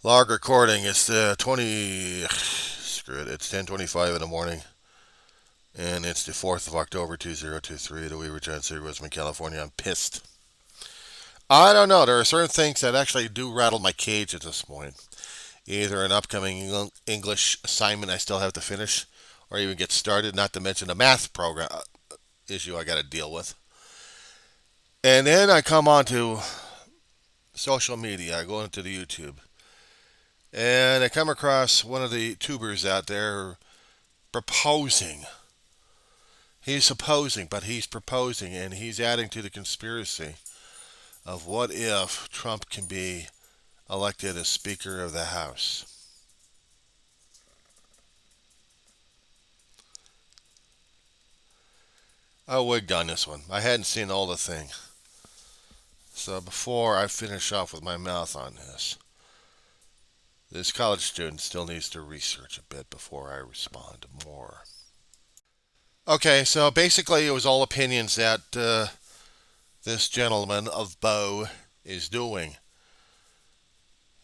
Log recording. It's the 20. Screw it. It's 10:25 in the morning, and it's the 4th of October 2023. The Weaver Giant City, Westman, California. I'm pissed. I don't know. There are certain things that actually do rattle my cage at this point. Either an upcoming English assignment I still have to finish, or even get started. Not to mention a math program issue I got to deal with. And then I come on to social media. I go into the YouTube, and I come across one of the tubers out there proposing. He's supposing, but he's proposing, and he's adding to the conspiracy of what if Trump can be elected as Speaker of the House. I wigged on this one. I hadn't seen all the thing. So before I finish off with my mouth on this college student still needs to research a bit before I respond more. Okay, so basically it was all opinions that this gentleman of Beau is doing.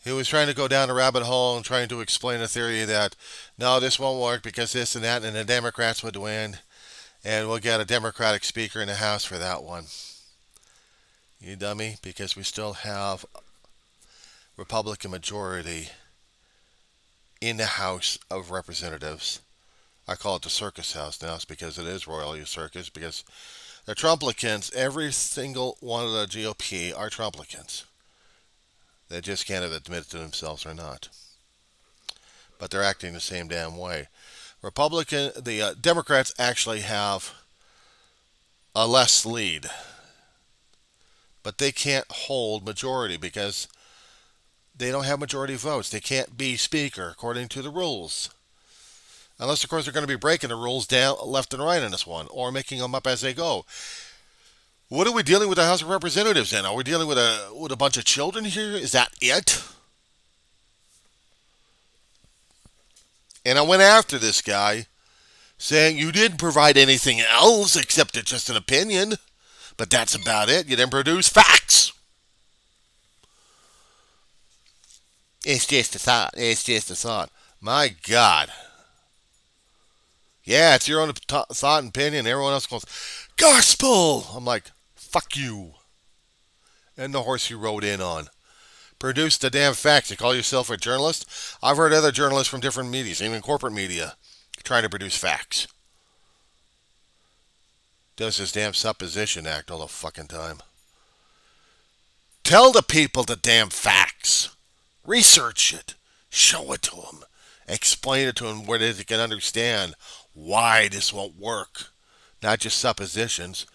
He was trying to go down a rabbit hole and trying to explain a theory that no, this won't work because this and that, and the Democrats would win, and we'll get a Democratic speaker in the House for that one. You dummy, because we still have Republican majority in the House of Representatives. I call it the circus house now, it's because it is royally circus, because the Trumplicans, every single one of the GOP are Trumplicans. They just can't admit it to themselves or not. But they're acting the same damn way. The Democrats actually have a less lead, but they can't hold majority because they don't have majority votes. They can't be speaker according to the rules. Unless, of course, they're going to be breaking the rules down left and right in this one, or making them up as they go. What are we dealing with the House of Representatives in? Are we dealing with a bunch of children here? Is that it? And I went after this guy, saying you didn't provide anything else except it's just an opinion, but that's about it. You didn't produce facts. It's just a thought. It's just a thought. My God. Yeah, it's your own thought and opinion. Everyone else goes, gospel. I'm like, fuck you. And the horse you rode in on. Produce the damn facts. You call yourself a journalist? I've heard other journalists from different medias, even corporate media, trying to produce facts. Does this damn supposition act all the fucking time. Tell the people the damn facts. Research it. Show it to them. Explain it to them where they can understand why this won't work. Not just suppositions.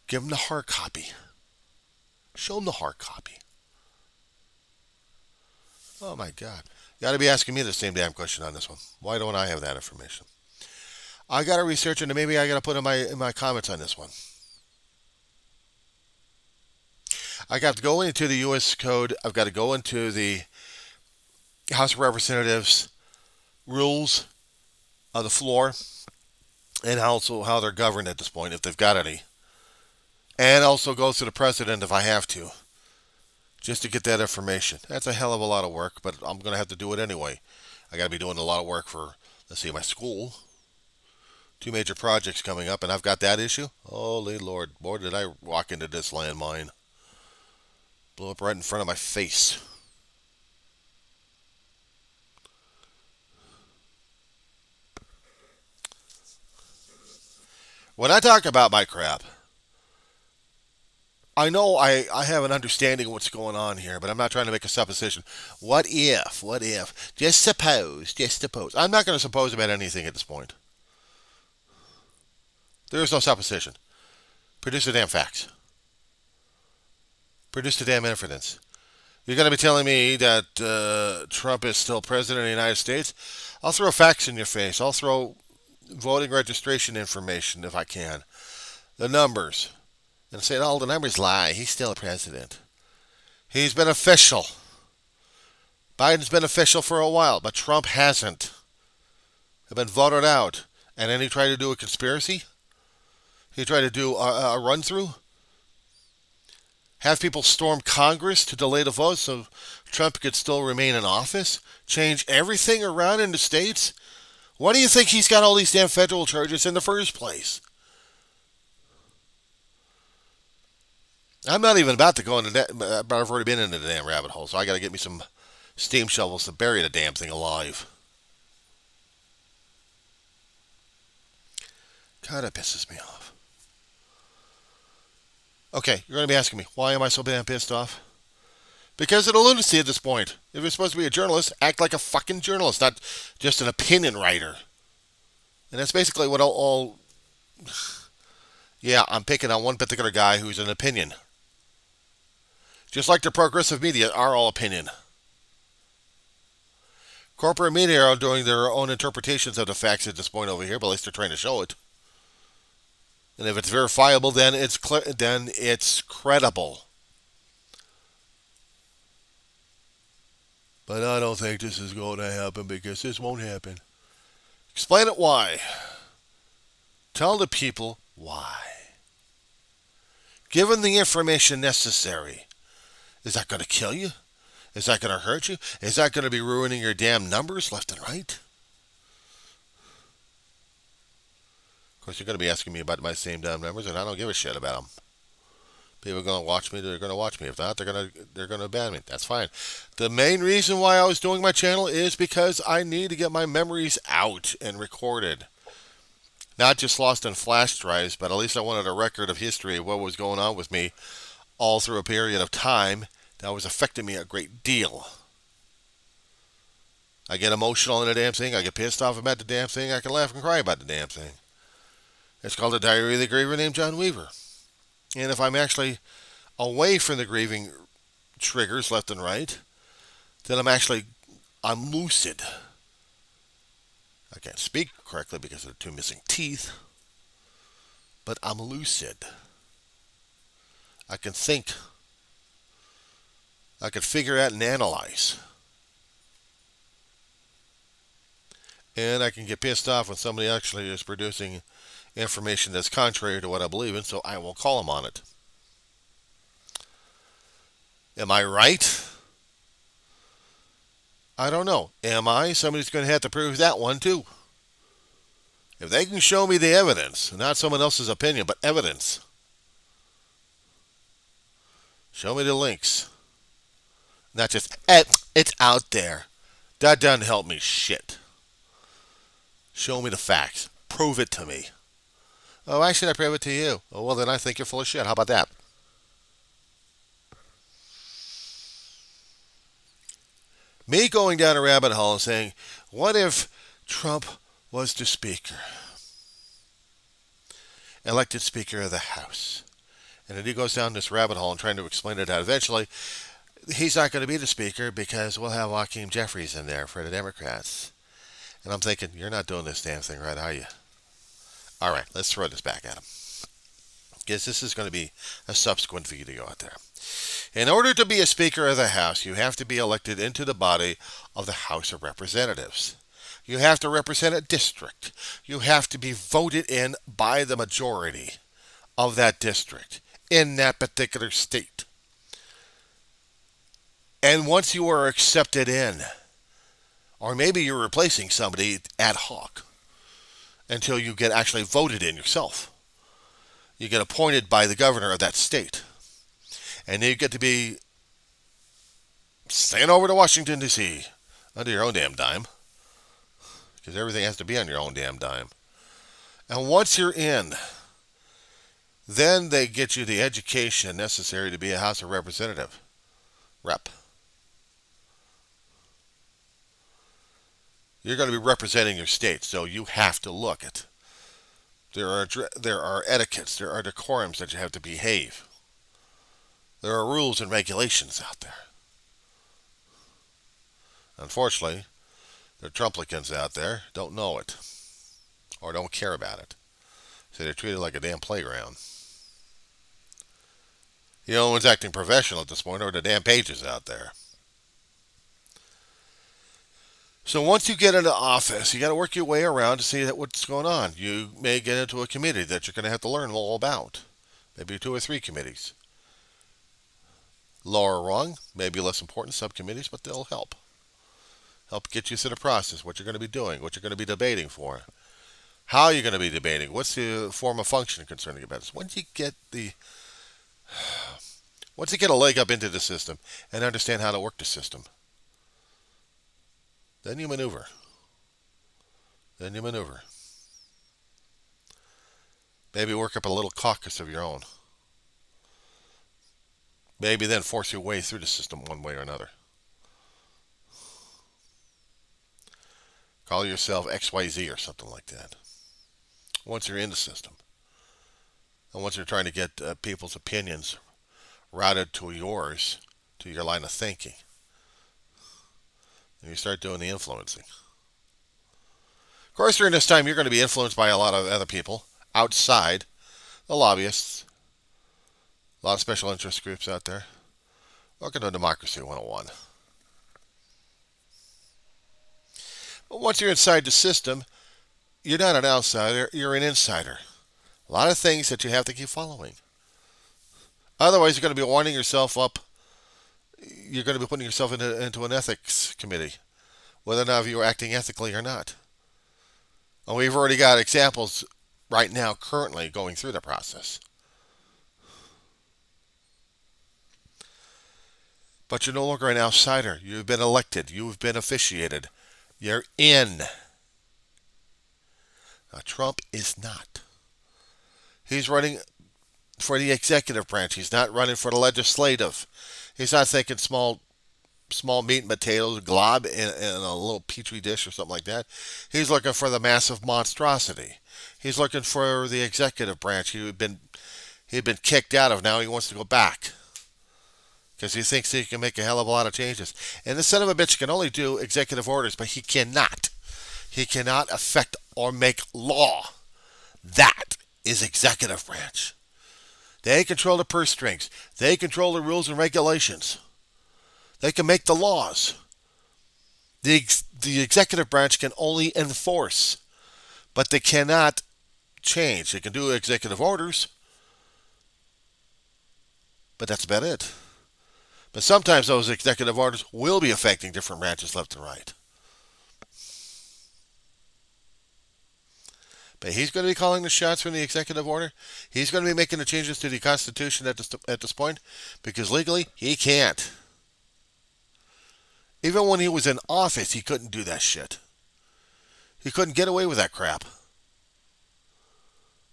Give them the hard copy. Show them the hard copy. Oh my God. You got to be asking me the same damn question on this one. Why don't I have that information? I got to research it, and maybe I got to put in my comments on this one. I got to go into the U.S. Code. I've got to go into the House of Representatives rules of the floor, and also how they're governed at this point, if they've got any. And also go to the president if I have to, just to get that information. That's a hell of a lot of work, but I'm going to have to do it anyway. I got to be doing a lot of work for, let's see, my school. Two major projects coming up, and I've got that issue. Holy Lord, boy, did I walk into this landmine. Blew up right in front of my face. When I talk about my crap, I know I have an understanding of what's going on here, but I'm not trying to make a supposition. What if? What if? Just suppose. Just suppose. I'm not going to suppose about anything at this point. There is no supposition. Produce the damn facts. Produce the damn evidence. You're going to be telling me that Trump is still president of the United States? I'll throw facts in your face. I'll throw voting registration information if I can. The numbers. And say, oh, the numbers lie. He's still a president. He's been official. Biden's been official for a while, but Trump hasn't. He's been voted out. And then he tried to do a conspiracy? He tried to do a run through? Have people storm Congress to delay the vote so Trump could still remain in office? Change everything around in the states? Why do you think he's got all these damn federal charges in the first place? I'm not even about to go into that, but I've already been into the damn rabbit hole, so I got to get me some steam shovels to bury the damn thing alive. God, that pisses me off. Okay, you're going to be asking me, why am I so damn pissed off? Because of the lunacy at this point. If you're supposed to be a journalist, act like a fucking journalist, not just an opinion writer. And that's basically what all yeah, I'm picking on one particular guy who's an opinion. Just like the progressive media are all opinion. Corporate media are doing their own interpretations of the facts at this point over here, but at least they're trying to show it. And if it's verifiable, then it's credible. But I don't think this is going to happen because this won't happen. Explain it why. Tell the people why. Given the information necessary. Is that going to kill you? Is that going to hurt you? Is that going to be ruining your damn numbers left and right? Of course, you're going to be asking me about my same damn numbers, and I don't give a shit about them. People are going to watch me. They're going to watch me. If not, they're going to ban me. That's fine. The main reason why I was doing my channel is because I need to get my memories out and recorded. Not just lost in flash drives, but at least I wanted a record of history of what was going on with me all through a period of time that was affecting me a great deal. I get emotional in the damn thing. I get pissed off about the damn thing. I can laugh and cry about the damn thing. It's called The Diary of the Griever named John Weaver. And if I'm actually away from the grieving triggers left and right, then I'm lucid. I can't speak correctly because of the two missing teeth, but I'm lucid. I can think. I can figure out and analyze. And I can get pissed off when somebody actually is producing information that's contrary to what I believe in, so I will call them on it. Am I right? I don't know. Am I? Somebody's going to have to prove that one too. If they can show me the evidence, not someone else's opinion, but evidence. Show me the links. Not just, it's out there. That doesn't help me shit. Show me the facts. Prove it to me. Oh, why should I prove it to you? Oh, well, then I think you're full of shit. How about that? Me going down a rabbit hole and saying, what if Trump was the speaker? Elected Speaker of the House. And then he goes down this rabbit hole and trying to explain it out. Eventually, he's not going to be the speaker because we'll have Hakeem Jeffries in there for the Democrats. And I'm thinking, you're not doing this damn thing right, are you? All right, let's throw this back at him. Because this is going to be a subsequent video out there. In order to be a Speaker of the House, you have to be elected into the body of the House of Representatives. You have to represent a district. You have to be voted in by the majority of that district in that particular state. And once you are accepted in, or maybe you're replacing somebody ad hoc until you get actually voted in yourself. You get appointed by the governor of that state. And you get to be staying over to Washington, D.C. under your own damn dime. Because everything has to be on your own damn dime. And once you're in, then they get you the education necessary to be a House of Representative. Rep. You're going to be representing your state, so you have to look at. There are etiquettes, there are decorums that you have to behave. There are rules and regulations out there. Unfortunately, the Trumplicans out there don't know it or don't care about it. So they're treated like a damn playground. The only ones acting professional at this point are the damn pages out there. So once you get into office, you got to work your way around to see what's going on. You may get into a committee that you're going to have to learn all about. Maybe 2 or 3 committees. Lower rung, maybe less important subcommittees, but they'll help. Help get you through the process, what you're going to be doing, what you're going to be debating for, how you're going to be debating, what's the form of function concerning about this. Once you get a leg up into the system and understand how to work the system, then you maneuver. Maybe work up a little caucus of your own. Maybe then force your way through the system one way or another. Call yourself XYZ or something like that. Once you're in the system, and once you're trying to get people's opinions routed to yours, to your line of thinking, and you start doing the influencing. Of course, during this time, you're going to be influenced by a lot of other people outside, the lobbyists, a lot of special interest groups out there. Welcome to Democracy 101. But once you're inside the system, you're not an outsider, you're an insider. A lot of things that you have to keep following. Otherwise, you're going to be winding yourself up. You're going to be putting yourself into an ethics committee, whether or not you're acting ethically or not. And we've already got examples right now, currently going through the process. But you're no longer an outsider. You've been elected. You've been officiated. You're in. Now, Trump is not. He's running for the executive branch. He's not running for the legislative. He's not thinking small meat and potatoes, glob in a little petri dish or something like that. He's looking for the massive monstrosity. He's looking for the executive branch he'd been kicked out of. Now he wants to go back because he thinks he can make a hell of a lot of changes. And the son of a bitch can only do executive orders, but he cannot. He cannot affect or make law. That is executive branch. They control the purse strings. They control the rules and regulations. They can make the laws. The executive branch can only enforce, but they cannot change. They can do executive orders, but that's about it. But sometimes those executive orders will be affecting different branches left and right. But he's going to be calling the shots from the executive order. He's going to be making the changes to the Constitution at this point, because legally he can't. Even when he was in office, he couldn't do that shit. He couldn't get away with that crap.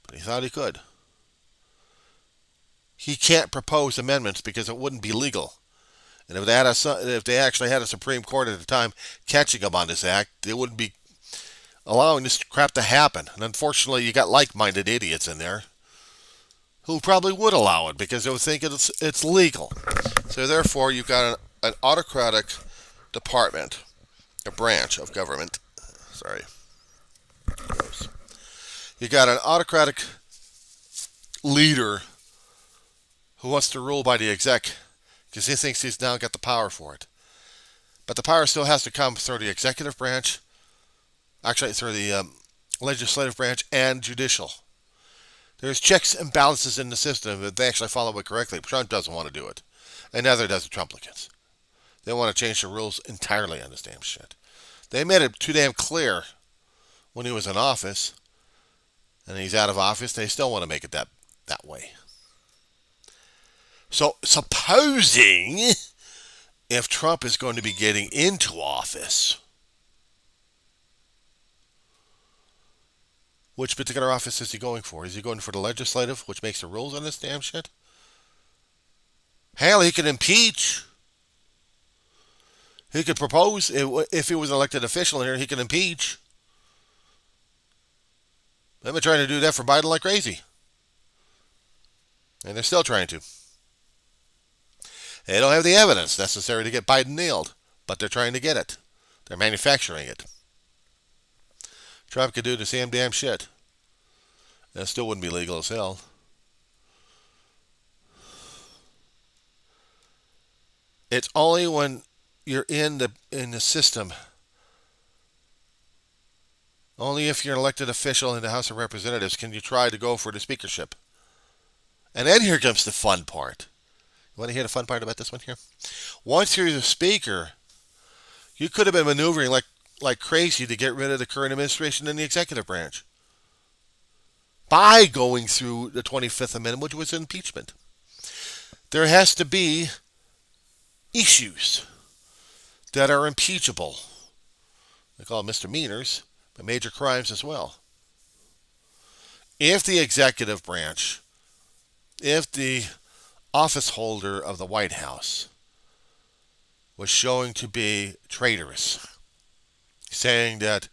But he thought he could. He can't propose amendments because it wouldn't be legal. And if they actually had a Supreme Court at the time catching him on this act, they wouldn't be allowing this crap to happen. And unfortunately, you got like-minded idiots in there who probably would allow it because they would think it's legal. So therefore, you've got an autocratic department, a branch of government. Sorry. Gross. You got an autocratic leader who wants to rule by the exec because he thinks he's now got the power for it. But the power still has to come through the executive branch, actually through the legislative branch and judicial. There's checks and balances in the system if they actually follow it correctly. Trump doesn't want to do it, and neither does the Trumplicans. They want to change the rules entirely on this damn shit. They made it too damn clear when he was in office, and he's out of office. They still want to make it that way. So, supposing if Trump is going to be getting into office, which particular office is he going for? Is he going for the legislative, which makes the rules on this damn shit? Hell, he could impeach. He could propose, if he was an elected official in here, he could impeach. They've been trying to do that for Biden like crazy. And they're still trying to. They don't have the evidence necessary to get Biden nailed, but they're trying to get it. They're manufacturing it. Trump could do the same damn shit. And it still wouldn't be legal as hell. It's only when you're in the system, only if you're an elected official in the House of Representatives can you try to go for the speakership. And then here comes the fun part. Want to hear the fun part about this one here? Once you're the speaker, you could have been maneuvering like crazy to get rid of the current administration in the executive branch by going through the 25th Amendment, which was impeachment. There has to be issues that are impeachable. They call them misdemeanors, but major crimes as well. If the executive branch, if the office holder of the White House was showing to be traitorous, saying that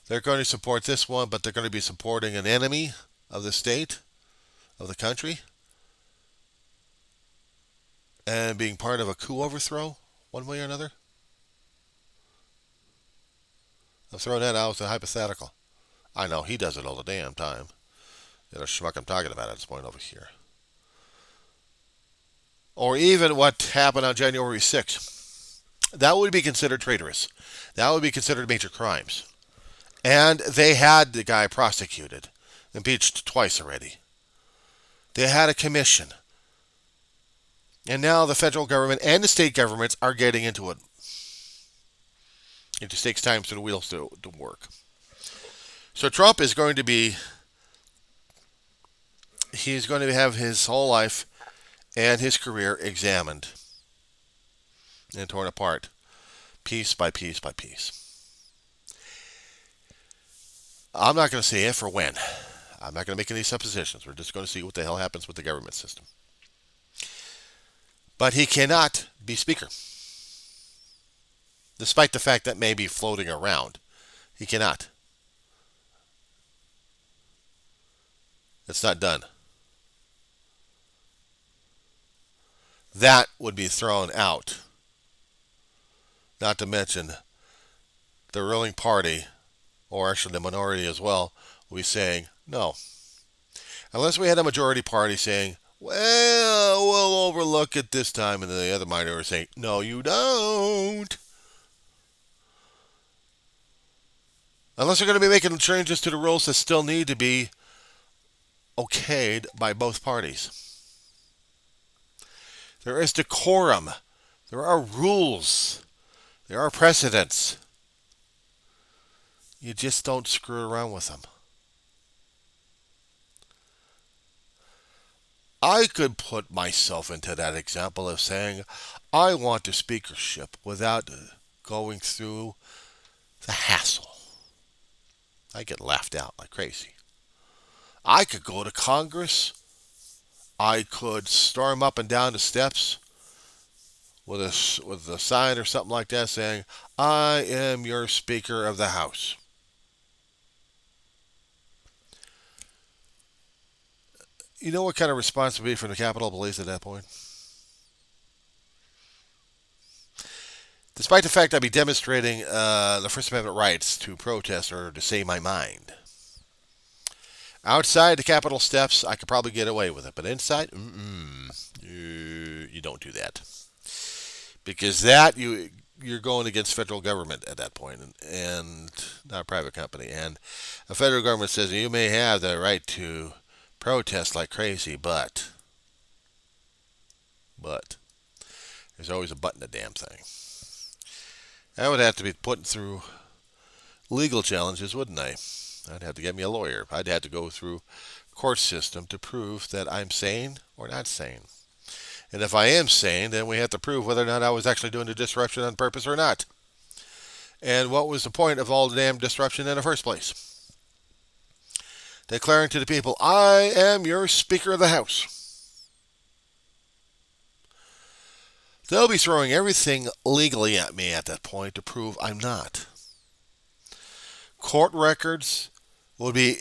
they're going to support this one, but they're going to be supporting an enemy of the state, of the country, and being part of a coup overthrow, one way or another. I'm throwing that out as a hypothetical. I know he does it all the damn time. The other schmuck I'm talking about at this point over here. Or even what happened on January 6th. That would be considered traitorous. That would be considered major crimes. And they had the guy prosecuted, impeached twice already. They had a commission. And now the federal government and the state governments are getting into it. It just takes time for the wheels to work. So Trump is going to be, he's going to have his whole life and his career examined and torn apart, piece by piece by piece. I'm not going to say if or when. I'm not going to make any suppositions. We're just going to see what the hell happens with the government system. But he cannot be speaker. Despite the fact that may be floating around. He cannot. It's not done. That would be thrown out. Not to mention the ruling party, or actually the minority as well, will be saying no. Unless we had a majority party saying, well, we'll overlook it this time, and then the other minority saying, no, you don't. Unless they're going to be making changes to the rules that still need to be okayed by both parties. There is decorum. There are rules. There are precedents. You just don't screw around with them. I could put myself into that example of saying, I want the speakership without going through the hassle. I get laughed out like crazy. I could go to Congress. I could storm up and down the steps with a sign or something like that saying, I am your Speaker of the House. You know what kind of response would be from the Capitol Police at that point? Despite the fact I'd be demonstrating the First Amendment rights to protest or to say my mind. Outside the Capitol steps, I could probably get away with it. But inside, you don't do that. Because that, you're going against federal government at that point, and not a private company. And the federal government says you may have the right to protest like crazy, but there's always a but in the damn thing. I would have to be put through legal challenges, wouldn't I? I'd have to get me a lawyer. I'd have to go through court system to prove that I'm sane or not sane. And if I am sane, then we have to prove whether or not I was actually doing the disruption on purpose or not. And what was the point of all the damn disruption in the first place? Declaring to the people, I am your Speaker of the House. They'll be throwing everything legally at me at that point to prove I'm not. Court records will be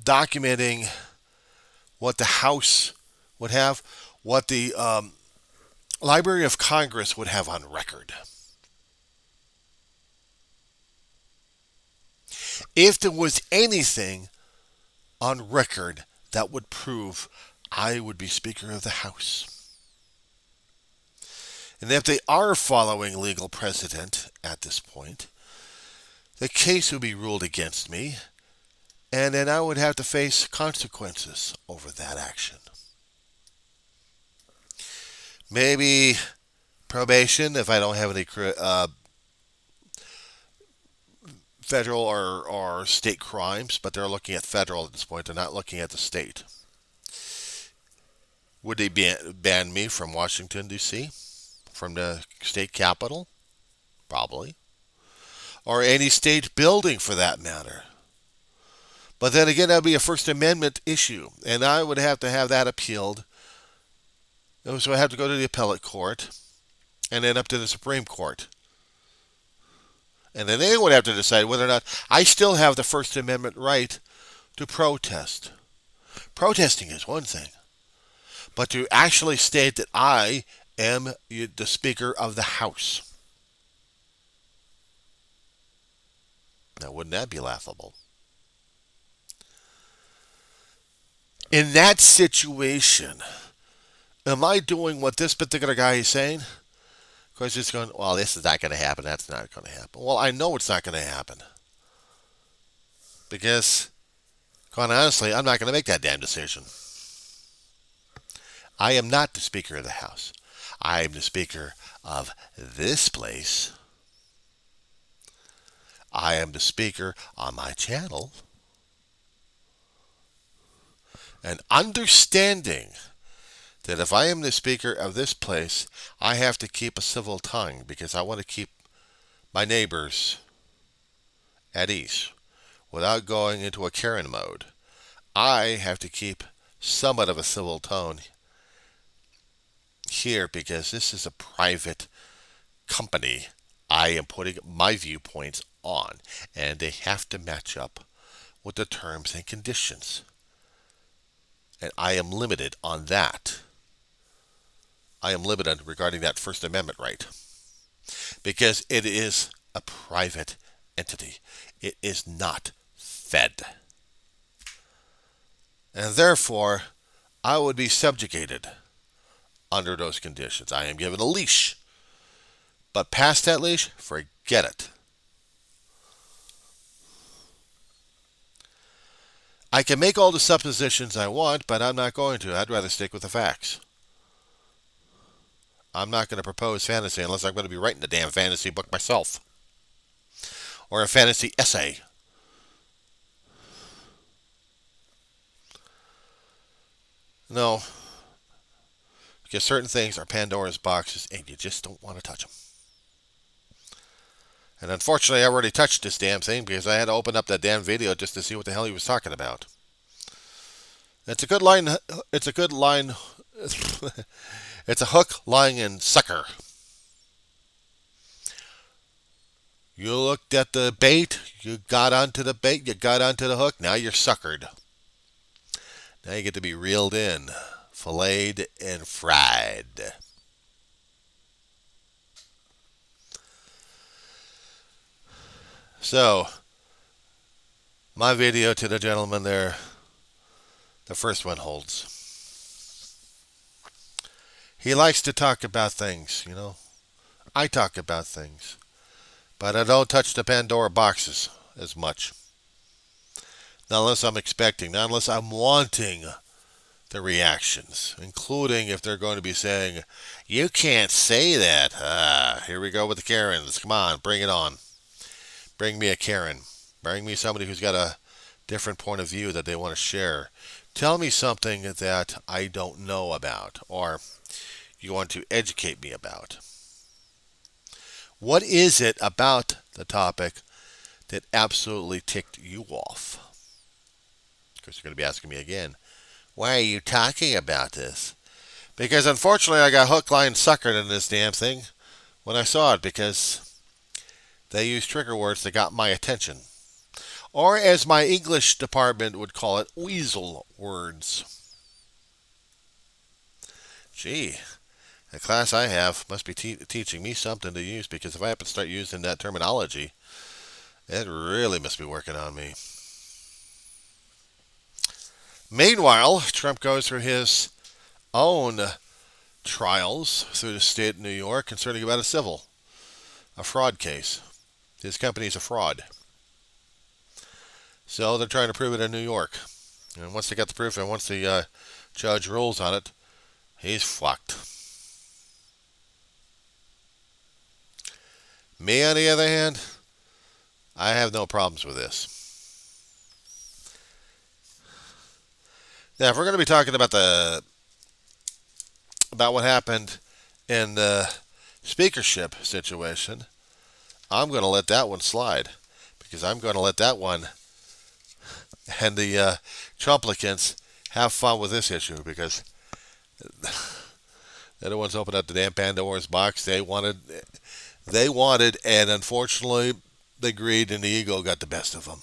documenting what the House would have, what the Library of Congress would have on record. If there was anything on record that would prove I would be Speaker of the House. And if they are following legal precedent at this point, the case would be ruled against me, and then I would have to face consequences over that action. Maybe probation if I don't have any federal or state crimes, but they're looking at federal at this point. They're not looking at the state. Would they ban me from Washington, D.C., from the state capitol? Probably. Or any state building for that matter. But then again, that would be a First Amendment issue, and I would have to have that appealed. So I have to go to the appellate court and then up to the Supreme Court. And then they would have to decide whether or not I still have the First Amendment right to protest. Protesting is one thing, but to actually state that I am the Speaker of the House. Now, wouldn't that be laughable? In that situation, am I doing what this particular guy is saying? Because it's going, well, this is not going to happen. That's not going to happen. Well, I know it's not going to happen. Because, quite honestly, I'm not going to make that damn decision. I am not the Speaker of the House. I am the Speaker of this place. I am the Speaker on my channel. And understanding that if I am the Speaker of this place, I have to keep a civil tongue because I want to keep my neighbors at ease without going into a Karen mode. I have to keep somewhat of a civil tone here because this is a private company I am putting my viewpoints on, and they have to match up with the terms and conditions. And I am limited on that. I am limited regarding that First Amendment right because it is a private entity. It is not fed. And therefore, I would be subjugated under those conditions. I am given a leash. But past that leash, forget it. I can make all the suppositions I want, but I'm not going to. I'd rather stick with the facts. I'm not going to propose fantasy unless I'm going to be writing the damn fantasy book myself. Or a fantasy essay. No. Because certain things are Pandora's boxes and you just don't want to touch them. And unfortunately, I already touched this damn thing because I had to open up that damn video just to see what the hell he was talking about. It's a good line. It's a good line. It's a hook, line, and sucker. You looked at the bait. You got onto the bait. You got onto the hook. Now you're suckered. Now you get to be reeled in, filleted, and fried. So, my video to the gentleman there, the first one holds. He likes to talk about things, you know. I talk about things. But I don't touch the Pandora boxes as much. Not unless I'm expecting, not unless I'm wanting the reactions, including if they're going to be saying, you can't say that. Here we go with the Karens. Come on, bring it on. Bring me a Karen. Bring me somebody who's got a different point of view that they want to share. Tell me something that I don't know about or you want to educate me about. What is it about the topic that absolutely ticked you off? Because you're going to be asking me again, why are you talking about this? Because unfortunately I got hook, line, suckered in this damn thing when I saw it because they used trigger words that got my attention. Or as my English department would call it, weasel words. Gee, the class I have must be teaching me something to use because if I happen to start using that terminology, it really must be working on me. Meanwhile, Trump goes through his own trials through the state of New York concerning about a fraud case. His company is a fraud. So they're trying to prove it in New York. And once they get the proof and once the judge rules on it, he's fucked. Me, on the other hand, I have no problems with this. Now, if we're going to be talking about what happened in the speakership situation, I'm going to let that one slide, because I'm going to let that one and the Trumplicants have fun with this issue, because they're the ones opened up the damn Pandora's box. They wanted, and unfortunately, the greed and the ego got the best of them.